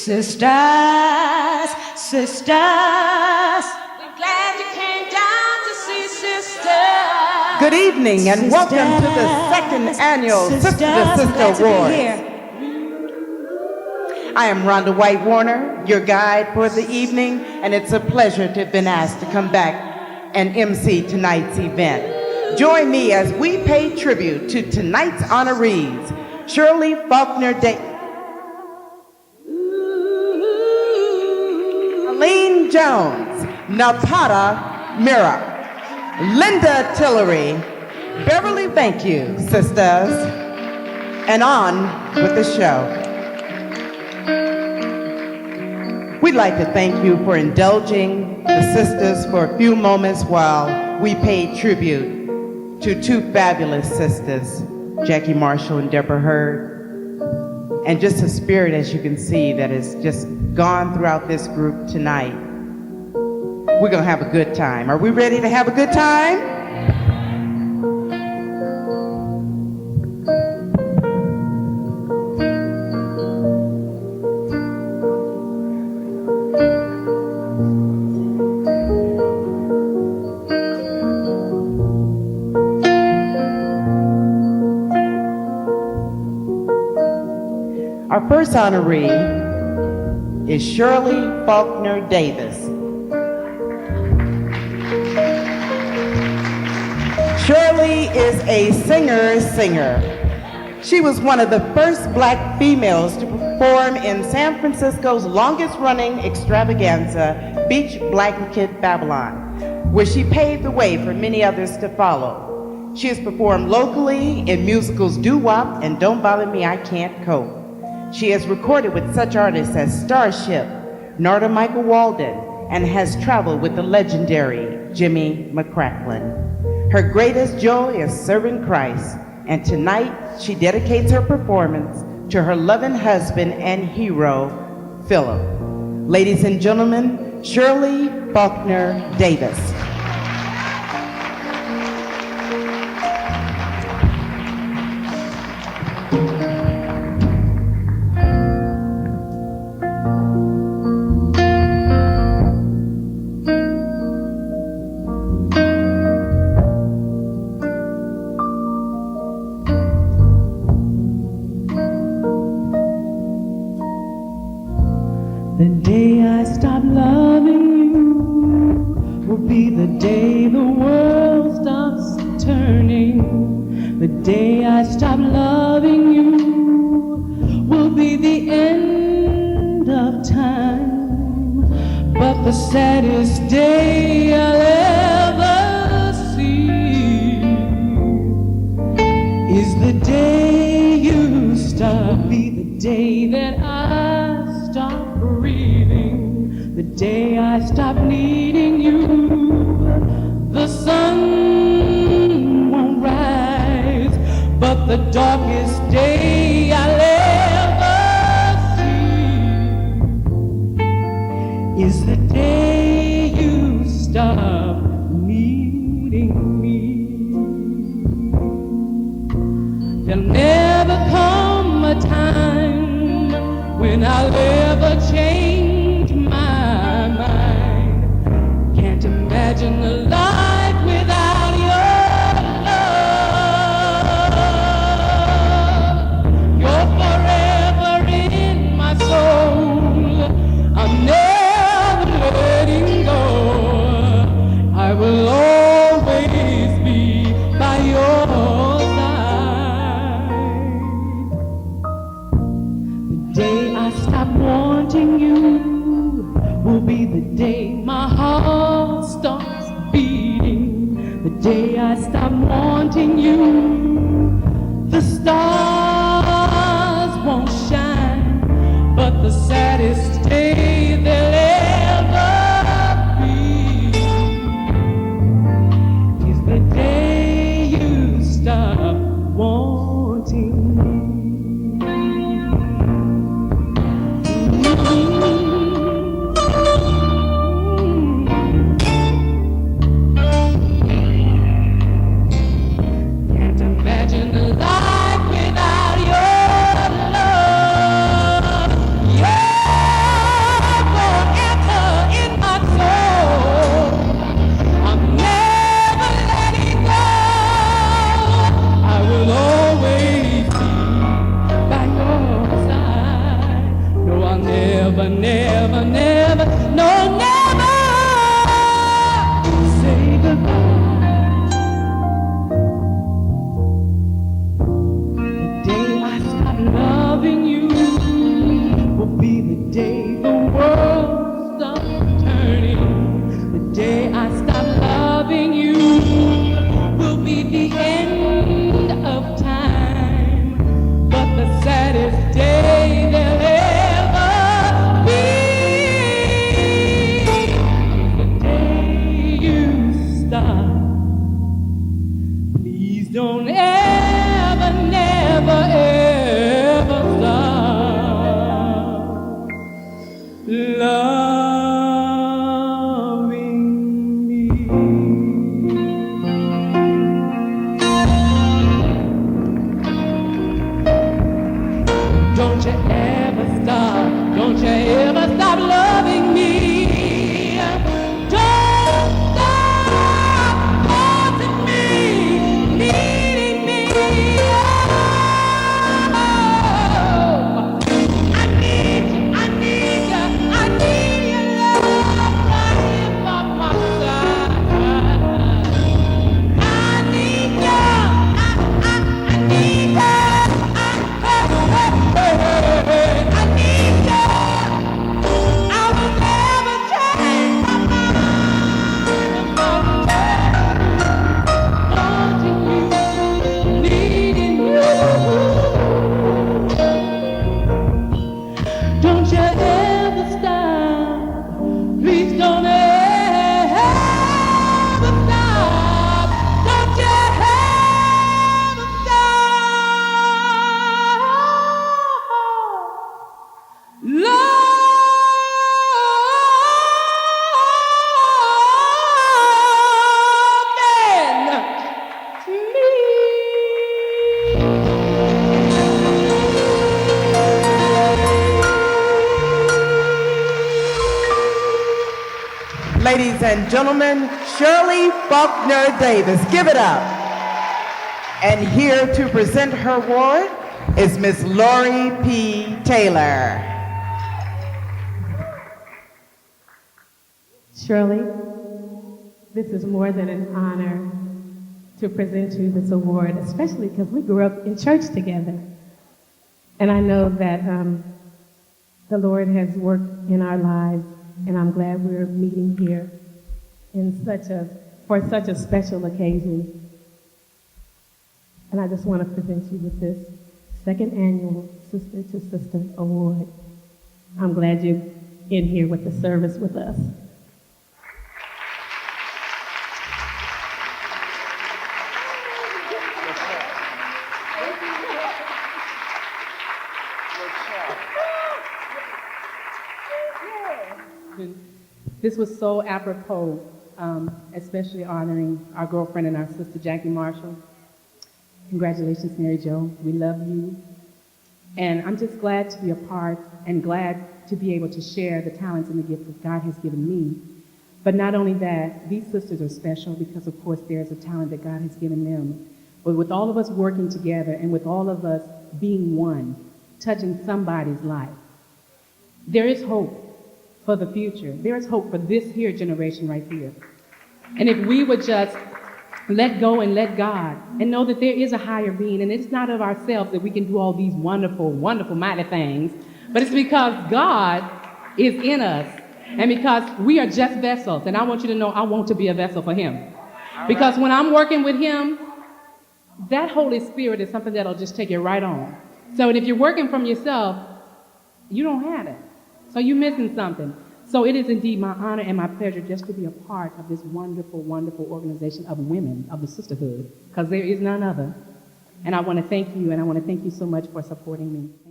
Sisters, sisters, we're glad you came down to see sisters. Good evening and Sisters, welcome to the second annual Sistuh to Sistuh Awards. I am Rhonda White Warner, your guide for the evening, and it's a pleasure to have been asked to come back and MC tonight's event. Join me as we pay tribute to tonight's honorees, Shirley Faulkner Aline Jones, Napata Mira, Linda Tillery, Beverly, thank you, sisters, and on with the show. We'd like to thank you for indulging the sisters for a few moments while we paid tribute to two fabulous sisters, Jackie Marshall and Debra Hurd, and just a spirit, as you can see, that has just gone throughout this group tonight. We're gonna have a good time. Are we ready to have a good time? Our first honoree is Shirley Faulkner Davis. Shirley is a singer. She was one of the first black females to perform in San Francisco's longest-running extravaganza, Beach Blanket Babylon, where she paved the way for many others to follow. She has performed locally in musicals Doo Wop and Don't Bother Me, I Can't Cope. She has recorded with such artists as Starship, Narda Michael Walden, and has traveled with the legendary Jimmy McCracklin. Her greatest joy is serving Christ, and tonight she dedicates her performance to her loving husband and hero, Philip. Ladies and gentlemen, Shirley Faulkner Davis. The day I stop loving you will be the day the world stops turning. The day I stop loving you will be the end of time. But the saddest day I'll ever see is the day you stop. Be the day that I stop breathing, the day I stop needing you. The sun won't rise, but the darkest day I'll ever see is the day you stop needing me. There'll never come a time when I'll ever change my mind. Can't imagine a life without your love. You're forever in my soul. I'm never letting go. I will always be by your side. The day I stop wanting you will be the day my heart starts beating. The day I stop wanting you, the stars won't shine. But the saddest day they'll ever be is the day you stop wanting me. Can't imagine a life without your love. Yeah. don't ever, never, ever stop loving me. Don't you ever stop, don't you ever stop loving me. Don't stop wanting me, needing me. Oh, I need you, I need you, I need your love right here by my side. I need you, I need you. I need you. I will never change my mind about wanting you, needing you. Don't you ever stop. Please don't ever stop. Don't you ever stop. Ladies and gentlemen, Shirley Faulkner Davis. Give it up. And here to present her award is Miss Lori P. Taylor. Shirley, this is more than an honor to present you this award, especially because we grew up in church together. And I know that the Lord has worked in our lives, and I'm glad we're meeting here for such a special occasion. And I just want to present you with this second annual Sister to Sister Award. I'm glad you're in here with the service with us. This was so apropos, especially honoring our girlfriend and our sister, Jackie Marshall. Congratulations, Mary Jo. We love you. And I'm just glad to be a part and glad to be able to share the talents and the gifts that God has given me. But not only that, these sisters are special because, of course, there's a talent that God has given them. But with all of us working together and with all of us being one, touching somebody's life, there is hope for the future. There is hope for this here generation right here. And if we would just let go and let God and know that there is a higher being, and it's not of ourselves that we can do all these wonderful, wonderful, mighty things, but it's because God is in us and because we are just vessels. And I want you to know I want to be a vessel for Him. Because when I'm working with Him, that Holy Spirit is something that'll just take you right on. So if you're working from yourself, you don't have it. So you're missing something. So it is indeed my honor and my pleasure just to be a part of this wonderful, wonderful organization of women of the sisterhood, because there is none other. And I want to thank you, and I want to thank you so much for supporting me.